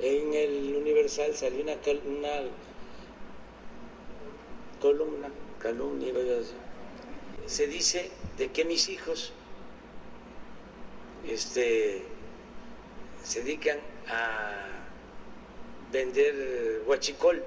En el Universal salió una columna, calumnia, iba yo a decir. Se dice de que mis hijos se dedican a vender huachicol.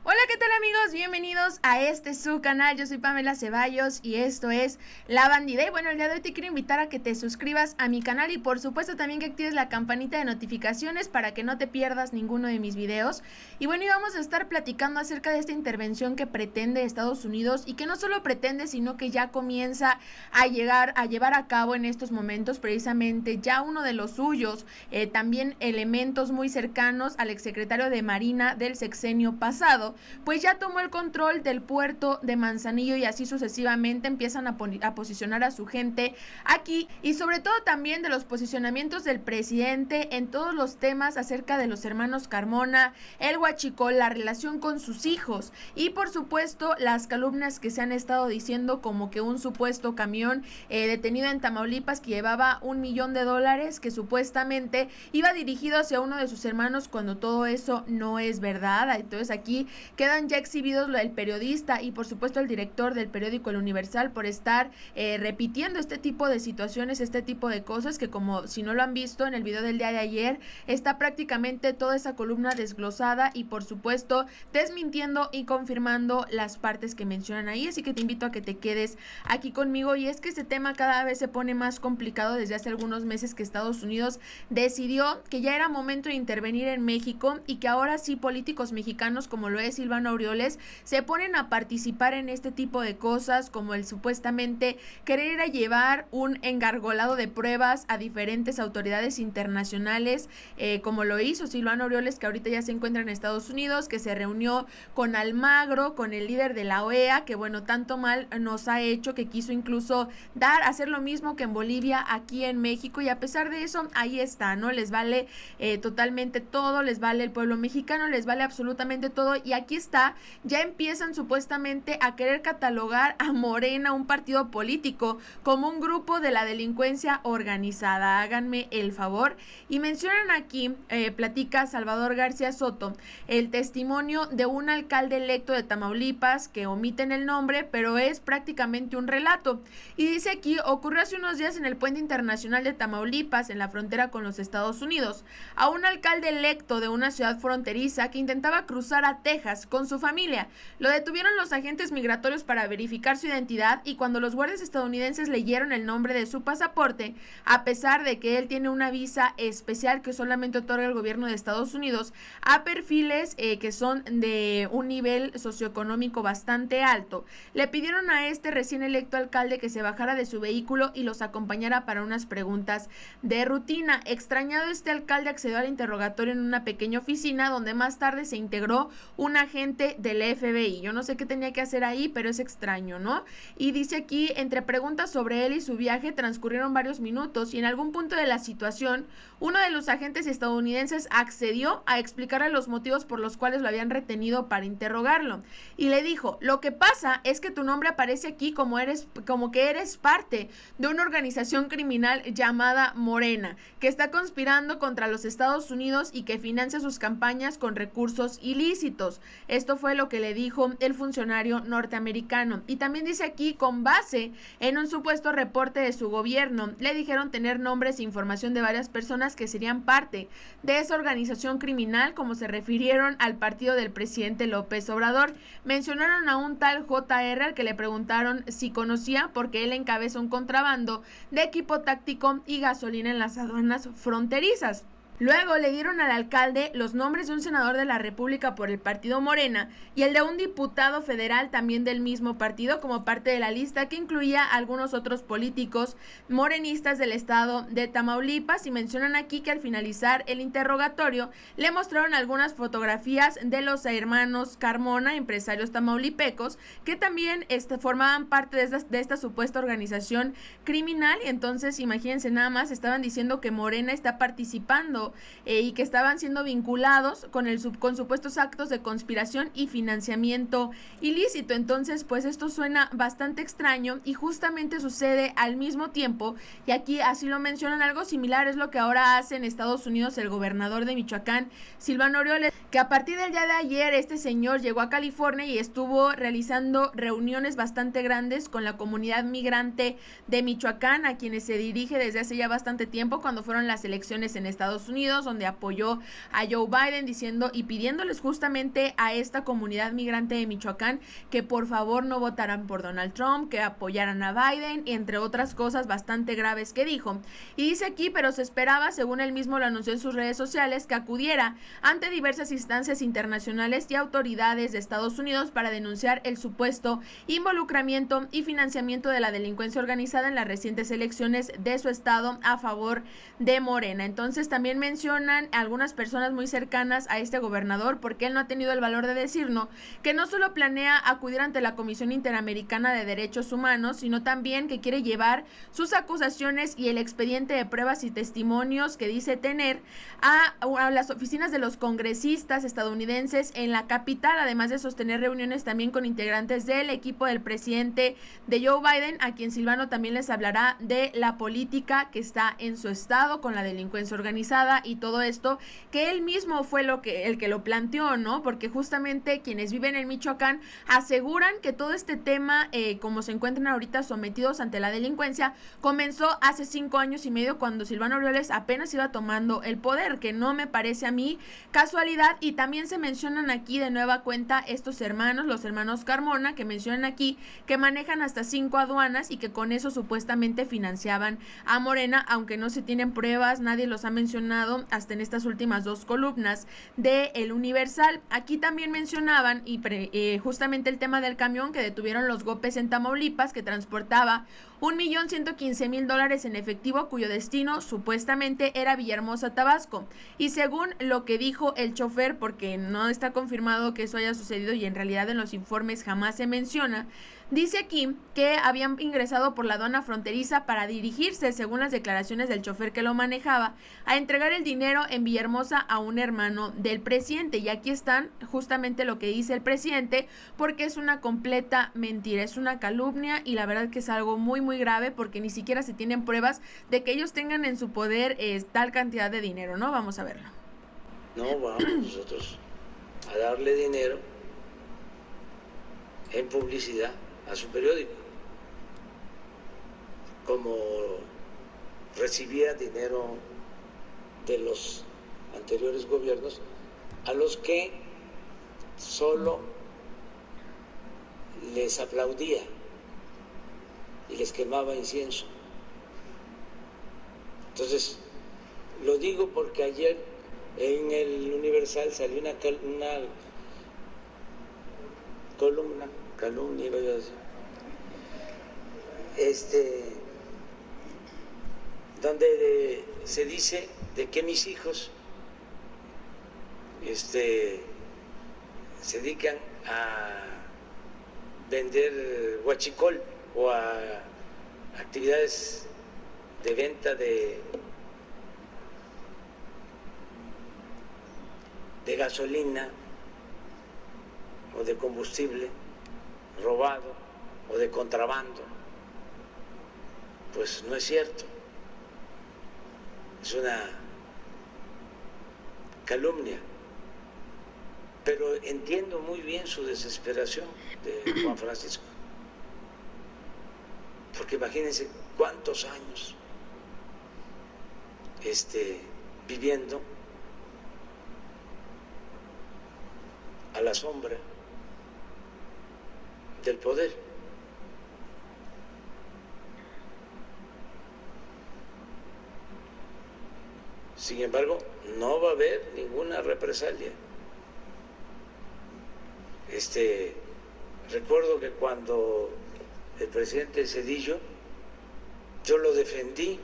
Hola, ¿qué tal amigos? Bienvenidos a su canal. Yo soy Pamela Ceballos y esto es La Bandida. Y bueno, el día de hoy te quiero invitar a que te suscribas a mi canal y por supuesto también que actives la campanita de notificaciones para que no te pierdas ninguno de mis videos. Y bueno, y vamos a estar platicando acerca de esta intervención que pretende Estados Unidos y que no solo pretende, sino que ya comienza a llevar a cabo en estos momentos precisamente ya uno de los suyos, también elementos muy cercanos al exsecretario de Marina del sexenio pasado, pues ya tomó el control del puerto de Manzanillo y así sucesivamente empiezan a posicionar a su gente aquí y sobre todo también de los posicionamientos del presidente en todos los temas acerca de los hermanos Carmona, el huachicol, la relación con sus hijos y por supuesto las calumnias que se han estado diciendo como que un supuesto camión detenido en Tamaulipas que llevaba $1 millón que supuestamente iba dirigido hacia uno de sus hermanos cuando todo eso no es verdad. Entonces aquí quedan ya exhibidos el periodista y por supuesto el director del periódico El Universal por estar repitiendo este tipo de situaciones, este tipo de cosas que, como si no lo han visto en el video del día de ayer, está prácticamente toda esa columna desglosada y por supuesto desmintiendo y confirmando las partes que mencionan ahí, así que te invito a que te quedes aquí conmigo. Y es que este tema cada vez se pone más complicado desde hace algunos meses que Estados Unidos decidió que ya era momento de intervenir en México y que ahora sí políticos mexicanos como lo es Silvano Aureoles se ponen a participar en este tipo de cosas, como el supuestamente querer ir a llevar un engargolado de pruebas a diferentes autoridades internacionales, como lo hizo Silvano Aureoles, que ahorita ya se encuentra en Estados Unidos, que se reunió con Almagro, con el líder de la OEA, que bueno, tanto mal nos ha hecho, que quiso incluso hacer lo mismo que en Bolivia, aquí en México, y a pesar de eso, ahí está, ¿no? Les vale totalmente todo, les vale el pueblo mexicano, les vale absolutamente todo, y aquí está, ya empiezan supuestamente a querer catalogar a Morena, un partido político, como un grupo de la delincuencia organizada. Háganme el favor. Y mencionan aquí, platica Salvador García Soto, el testimonio de un alcalde electo de Tamaulipas, que omiten el nombre, pero es prácticamente un relato. Y dice aquí, ocurrió hace unos días en el puente internacional de Tamaulipas, en la frontera con los Estados Unidos, a un alcalde electo de una ciudad fronteriza que intentaba cruzar a Texas con su familia. Lo detuvieron los agentes migratorios para verificar su identidad y cuando los guardias estadounidenses leyeron el nombre de su pasaporte, a pesar de que él tiene una visa especial que solamente otorga el gobierno de Estados Unidos a perfiles que son de un nivel socioeconómico bastante alto, le pidieron a este recién electo alcalde que se bajara de su vehículo y los acompañara para unas preguntas de rutina. Extrañado, este alcalde accedió al interrogatorio en una pequeña oficina donde más tarde se integró un agente del FBI. Yo no sé qué tenía que hacer ahí, pero es extraño, ¿no? Y dice aquí, entre preguntas sobre él y su viaje transcurrieron varios minutos y en algún punto de la situación, uno de los agentes estadounidenses accedió a explicarle los motivos por los cuales lo habían retenido para interrogarlo. Y le dijo, lo que pasa es que tu nombre aparece aquí como que eres parte de una organización criminal llamada Morena, que está conspirando contra los Estados Unidos y que financia sus campañas con recursos ilícitos. Esto fue lo que le dijo el funcionario norteamericano. Y también dice aquí, con base en un supuesto reporte de su gobierno, le dijeron tener nombres e información de varias personas que serían parte de esa organización criminal, como se refirieron al partido del presidente López Obrador. Mencionaron a un tal JR al que le preguntaron si conocía porque él encabeza un contrabando de equipo táctico y gasolina en las aduanas fronterizas. Luego le dieron al alcalde los nombres de un senador de la República por el partido Morena y el de un diputado federal también del mismo partido como parte de la lista que incluía a algunos otros políticos morenistas del estado de Tamaulipas. Y mencionan aquí que al finalizar el interrogatorio le mostraron algunas fotografías de los hermanos Carmona, empresarios tamaulipecos, que también formaban parte de esta supuesta organización criminal. Y entonces imagínense nada más, estaban diciendo que Morena está participando Estado y que estaban siendo vinculados con supuestos actos de conspiración y financiamiento ilícito. Entonces, pues esto suena bastante extraño y justamente sucede al mismo tiempo, y aquí así lo mencionan, algo similar es lo que ahora hace en Estados Unidos el gobernador de Michoacán, Silvano Aureoles, que a partir del día de ayer este señor llegó a California y estuvo realizando reuniones bastante grandes con la comunidad migrante de Michoacán, a quienes se dirige desde hace ya bastante tiempo, cuando fueron las elecciones en Estados Unidos, donde apoyó a Joe Biden diciendo y pidiéndoles justamente a esta comunidad migrante de Michoacán que por favor no votaran por Donald Trump, que apoyaran a Biden, entre otras cosas bastante graves que dijo. Y dice aquí, pero se esperaba, según él mismo lo anunció en sus redes sociales, que acudiera ante diversas instancias internacionales y autoridades de Estados Unidos para denunciar el supuesto involucramiento y financiamiento de la delincuencia organizada en las recientes elecciones de su estado a favor de Morena. Entonces también mencionan algunas personas muy cercanas a este gobernador, porque él no ha tenido el valor de decirnos que no solo planea acudir ante la Comisión Interamericana de Derechos Humanos, sino también que quiere llevar sus acusaciones y el expediente de pruebas y testimonios que dice tener a las oficinas de los congresistas estadounidenses en la capital, además de sostener reuniones también con integrantes del equipo del presidente de Joe Biden, a quien Silvano también les hablará de la política que está en su estado con la delincuencia organizada y todo esto, que él mismo fue el que lo planteó, ¿no? Porque justamente quienes viven en Michoacán aseguran que todo este tema, como se encuentran ahorita sometidos ante la delincuencia, comenzó hace 5 años y medio, cuando Silvano Aureoles apenas iba tomando el poder, que no me parece a mí casualidad. Y también se mencionan aquí de nueva cuenta estos hermanos, los hermanos Carmona, que mencionan aquí que manejan hasta 5 aduanas y que con eso supuestamente financiaban a Morena, aunque no se tienen pruebas, nadie los ha mencionado hasta en estas últimas 2 columnas de El Universal. Aquí también mencionaban justamente el tema del camión que detuvieron los Gopes en Tamaulipas, que transportaba $1,115,000 en efectivo, cuyo destino supuestamente era Villahermosa, Tabasco. Y según lo que dijo el chofer, porque no está confirmado que eso haya sucedido y en realidad en los informes jamás se menciona, dice aquí que habían ingresado por la aduana fronteriza para dirigirse, según las declaraciones del chofer que lo manejaba, a entregar el dinero en Villahermosa a un hermano del presidente. Y aquí están justamente lo que dice el presidente, porque es una completa mentira, es una calumnia, y la verdad que es algo muy muy grave, porque ni siquiera se tienen pruebas de que ellos tengan en su poder tal cantidad de dinero, ¿no? Vamos a verlo. No vamos nosotros a darle dinero en publicidad a su periódico, como recibía dinero de los anteriores gobiernos, a los que solo les aplaudía y les quemaba incienso. Entonces, lo digo porque ayer en el Universal salió una columna, calumnia, iba a decir, donde se dice de que mis hijos se dedican a vender huachicol o a actividades de venta de gasolina o de combustible robado o de contrabando. Pues no es cierto, es una calumnia. Pero entiendo muy bien su desesperación de Juan Francisco, porque imagínense cuántos años viviendo a la sombra del poder. Sin embargo, no va a haber ninguna represalia. Recuerdo que cuando el presidente Zedillo, yo lo defendí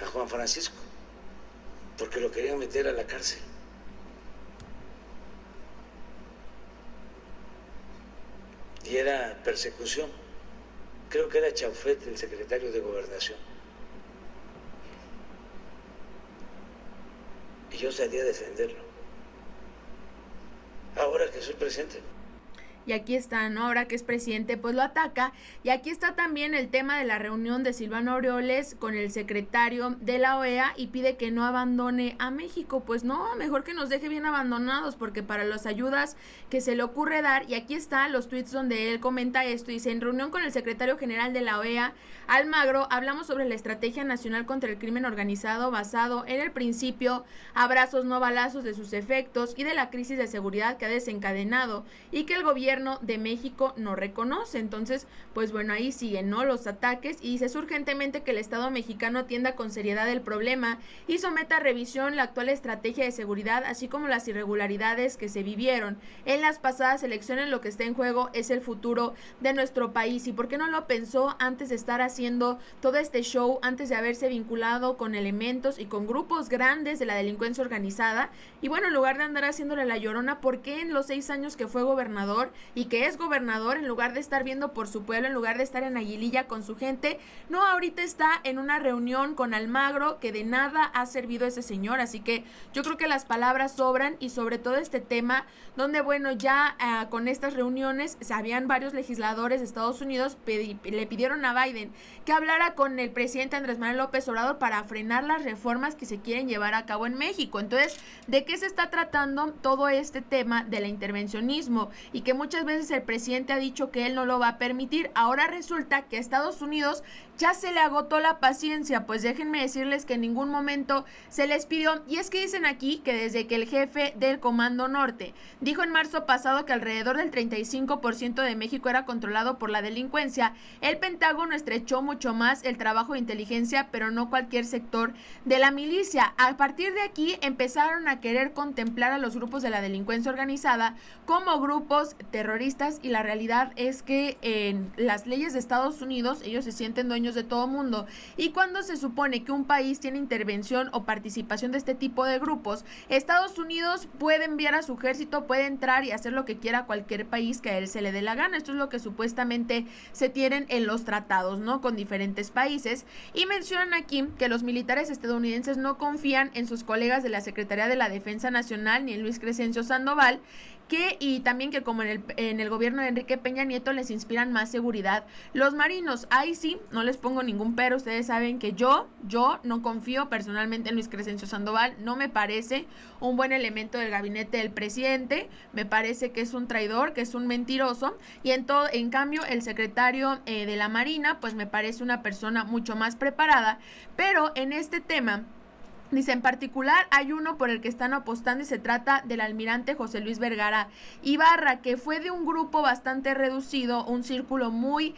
a Juan Francisco, porque lo querían meter a la cárcel. Y era persecución. Creo que era Chaufet, el secretario de Gobernación. y yo salí a defenderlo. Ahora que soy presidente. Y aquí está, ¿no? Ahora que es presidente, pues lo ataca. Y aquí está también el tema de la reunión de Silvano Aureoles con el secretario de la OEA y pide que no abandone a México. Pues no, mejor que nos deje bien abandonados, porque para las ayudas que se le ocurre dar, y aquí están los tweets donde él comenta esto, dice: en reunión con el secretario general de la OEA, Almagro, hablamos sobre la estrategia nacional contra el crimen organizado basado en el principio abrazos no balazos de sus efectos y de la crisis de seguridad que ha desencadenado y que el gobierno de México no reconoce. Entonces, pues bueno, ahí siguen, ¿no?, los ataques, y dice: es urgentemente que el Estado mexicano atienda con seriedad el problema y someta a revisión la actual estrategia de seguridad, así como las irregularidades que se vivieron en las pasadas elecciones. Lo que está en juego es el futuro de nuestro país. ¿Y por qué no lo pensó antes de estar haciendo todo este show, antes de haberse vinculado con elementos y con grupos grandes de la delincuencia organizada? Y bueno, en lugar de andar haciéndole la llorona, ¿por qué en los 6 años que fue gobernador y que es gobernador, en lugar de estar viendo por su pueblo, en lugar de estar en Aguililla con su gente, no, ahorita está en una reunión con Almagro, que de nada ha servido ese señor? Así que yo creo que las palabras sobran, y sobre todo este tema donde, bueno, ya con estas reuniones habían varios legisladores de Estados Unidos, le pidieron a Biden que hablara con el presidente Andrés Manuel López Obrador para frenar las reformas que se quieren llevar a cabo en México. Entonces, ¿de qué se está tratando todo este tema del intervencionismo? Y que muchas veces el presidente ha dicho que él no lo va a permitir. Ahora resulta que a Estados Unidos ya se le agotó la paciencia. Pues déjenme decirles que en ningún momento se les pidió, y es que dicen aquí que desde que el jefe del Comando Norte dijo en marzo pasado que alrededor del 35% de México era controlado por la delincuencia, el Pentágono estrechó mucho más el trabajo de inteligencia, pero no cualquier sector de la milicia. A partir de aquí empezaron a querer contemplar a los grupos de la delincuencia organizada como grupos terroristas, y la realidad es que en las leyes de Estados Unidos ellos se sienten dueños de todo mundo, y cuando se supone que un país tiene intervención o participación de este tipo de grupos, Estados Unidos puede enviar a su ejército, puede entrar y hacer lo que quiera a cualquier país que a él se le dé la gana. Esto es lo que supuestamente se tienen en los tratados, ¿no?, con diferentes países. Y mencionan aquí que los militares estadounidenses no confían en sus colegas de la Secretaría de la Defensa Nacional ni en Luis Crescencio Sandoval, y también que como en el gobierno de Enrique Peña Nieto les inspiran más seguridad los marinos. Ahí sí, no les pongo ningún pero. Ustedes saben que yo no confío personalmente en Luis Crescencio Sandoval. No me parece un buen elemento del gabinete del presidente. Me parece que es un traidor, que es un mentiroso. Y en cambio, el secretario de la Marina, pues me parece una persona mucho más preparada. Pero en este tema, dice, en particular hay uno por el que están apostando, y se trata del almirante José Luis Vergara Ibarra, que fue de un grupo bastante reducido, un círculo muy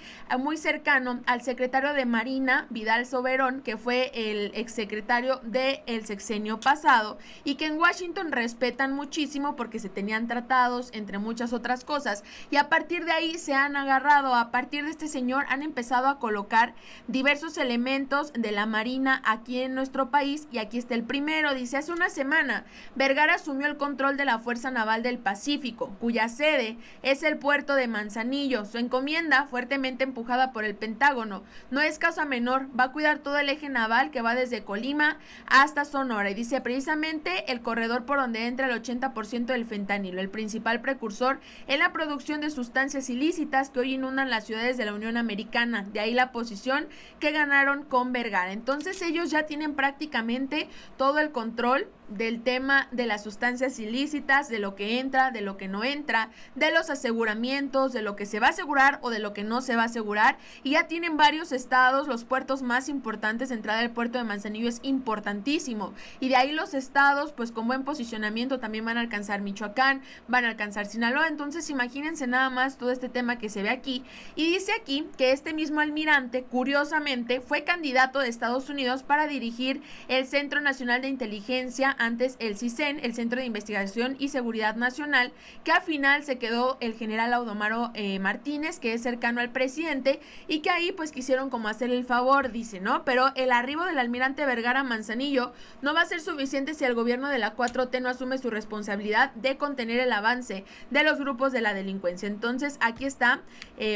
cercano al secretario de Marina, Vidal Soberón, que fue el exsecretario del sexenio pasado, y que en Washington respetan muchísimo porque se tenían tratados, entre muchas otras cosas, y a partir de ahí se han agarrado. A partir de este señor han empezado a colocar diversos elementos de la Marina aquí en nuestro país, y aquí está el primero. Dice: hace una semana Vergara asumió el control de la Fuerza Naval del Pacífico, cuya sede es el puerto de Manzanillo. Su encomienda, fuertemente empujada por el Pentágono, no es cosa menor. Va a cuidar todo el eje naval que va desde Colima hasta Sonora, y dice: precisamente el corredor por donde entra el 80% del fentanilo, el principal precursor en la producción de sustancias ilícitas que hoy inundan las ciudades de la Unión Americana. De ahí la posición que ganaron con Vergara. Entonces ellos ya tienen prácticamente todo el control del tema de las sustancias ilícitas, de lo que entra, de lo que no entra, de los aseguramientos, de lo que se va a asegurar o de lo que no se va a asegurar, y ya tienen varios estados. Los puertos más importantes, de entrada del puerto de Manzanillo es importantísimo, y de ahí los estados pues con buen posicionamiento también van a alcanzar Michoacán, van a alcanzar Sinaloa. Entonces imagínense nada más todo este tema que se ve aquí. Y dice aquí que este mismo almirante, curiosamente, fue candidato de Estados Unidos para dirigir el Centro Nacional de Inteligencia, antes el CISEN, el Centro de Investigación y Seguridad Nacional, que al final se quedó el general Audomaro Martínez, que es cercano al presidente, y que ahí pues quisieron como hacerle el favor, dice, ¿no? Pero el arribo del almirante Vergara Manzanillo no va a ser suficiente si el gobierno de la 4T no asume su responsabilidad de contener el avance de los grupos de la delincuencia. Entonces aquí está,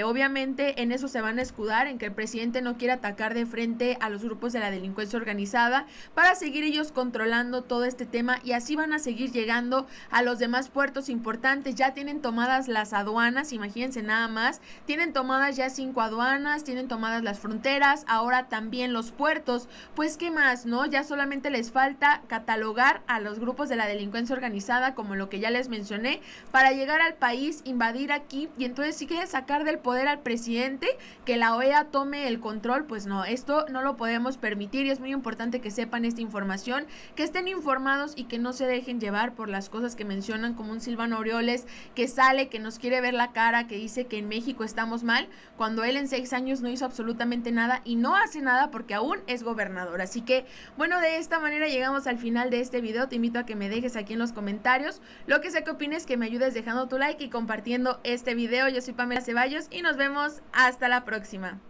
obviamente en eso se van a escudar, en que el presidente no quiere atacar de frente a los grupos de la delincuencia organizada para seguir ellos controlando todo este tema y así van a seguir llegando a los demás puertos importantes. Ya tienen tomadas las aduanas, imagínense nada más, tienen tomadas ya 5 aduanas, tienen tomadas las fronteras, ahora también los puertos. Pues qué más, ¿no? Ya solamente les falta catalogar a los grupos de la delincuencia organizada, como lo que ya les mencioné, para llegar al país, invadir aquí, y entonces si quieren sacar del poder al presidente, que la OEA tome el control. Pues no, esto no lo podemos permitir y es muy importante que sepan esta información, que estén informados y que no se dejen llevar por las cosas que mencionan, como un Silvano Aureoles que sale, que nos quiere ver la cara, que dice que en México estamos mal, cuando él en 6 años no hizo absolutamente nada y no hace nada porque aún es gobernador. Así que, bueno, de esta manera llegamos al final de este video. Te invito a que me dejes aquí en los comentarios lo que sea que opines, que me ayudes dejando tu like y compartiendo este video. Yo soy Pamela Ceballos y nos vemos hasta la próxima.